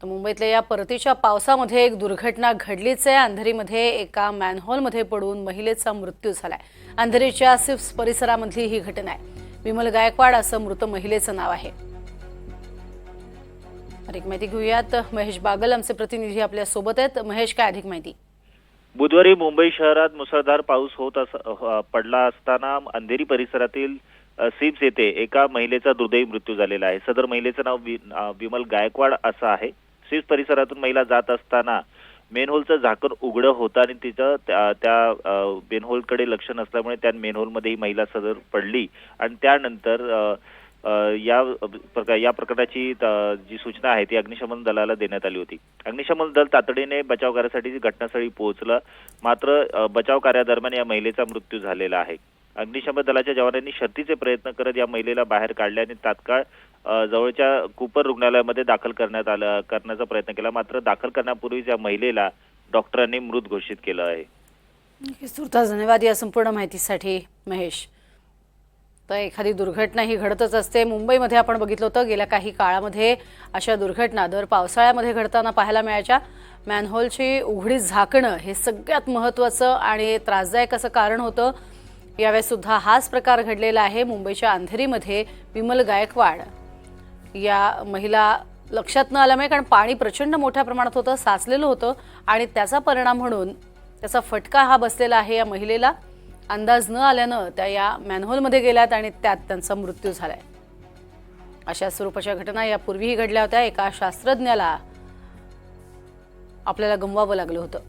तर मुंबईतल्या या परतीच्या पावसामध्ये एक दुर्घटना घडलीच आहे। अंधेरीमध्ये एका मॅनहोलमध्ये पडून महिलेचा मृत्यू झालाय। अंधेरीच्या सिफ्स परिसरामधली ही घटना आहे। विमल गायकवाड असं मृत महिलेचं नाव आहे। अधिक माहिती घेऊयात, महेश बागल आमचे प्रतिनिधी आपल्या सोबत आहेत। महेश, काय अधिक माहिती? बुधवारी मुंबई शहरात मुसळधार पाऊस पडला असताना अंधेरी परिसरातील सिप्स येथे एका महिलेचा दुर्दैवी मृत्यू झालेला आहे। सदर महिलेचं नाव विमल गायकवाड असं आहे। सिप्स परिसरातून महिला जात असताना मेनहोलचं झाकण उघडं होतं आणि तिचं त्या मेनहोलकडे लक्ष नसल्यामुळे त्या मेनहोलमध्ये ही महिला सदर पडली आणि त्यानंतर या प्रकाराची जी सूचना आहे ती अग्निशमन दलाला देण्यात आली होती। अग्निशमन दल तातडीने बचाव कार्यासाठी घटनास्थळी पोहोचलं, मात्र बचाव कार्यादरम्यान या महिलेचा मृत्यू झालेला आहे। अग्निशमन दलाच्या जवानांनी शर्थीचे प्रयत्न करत या महिलेला बाहेर काढले आणि तात्काळ जवळच्या कूपर रुग्णालयामध्ये दाखल करण्याचा प्रयत्न केला, मात्र दाखल करण्यापूर्वीच या महिलेला डॉक्टरांनी मृत घोषित केलं आहे। सुरता, धन्यवाद या संपूर्ण माहितीसाठी महेश। तर एखादी दुर्घटना ही घडतच असते। मुंबईमध्ये आपण बघितलं होतं गेल्या काही काळामध्ये अशा दुर्घटना दर पावसाळ्यामध्ये घडताना पाहायला मिळायच्या। मॅनहोलची उघडी झाकणं हे सगळ्यात महत्त्वाचं आणि त्रासदायक असं कारण होतं। यावेळी सुद्धा हाच प्रकार घडलेला आहे। मुंबईच्या अंधेरीमध्ये विमल गायकवाड या महिला लक्षात न आल्यामुळे, कारण पाणी प्रचंड मोठ्या प्रमाणात होतं, साचलेलं होतं आणि त्याचा परिणाम म्हणून त्याचा फटका हा बसलेला आहे। या महिलेला अंदाज न आल्यानं त्या या मॅनहोलमध्ये गेल्यात आणि त्यात त्यांचा मृत्यू झालाय। अशा स्वरूपाच्या घटना यापूर्वीही घडल्या होत्या। एका शास्त्रज्ञाला आपल्याला गमवावं लागलं होतं।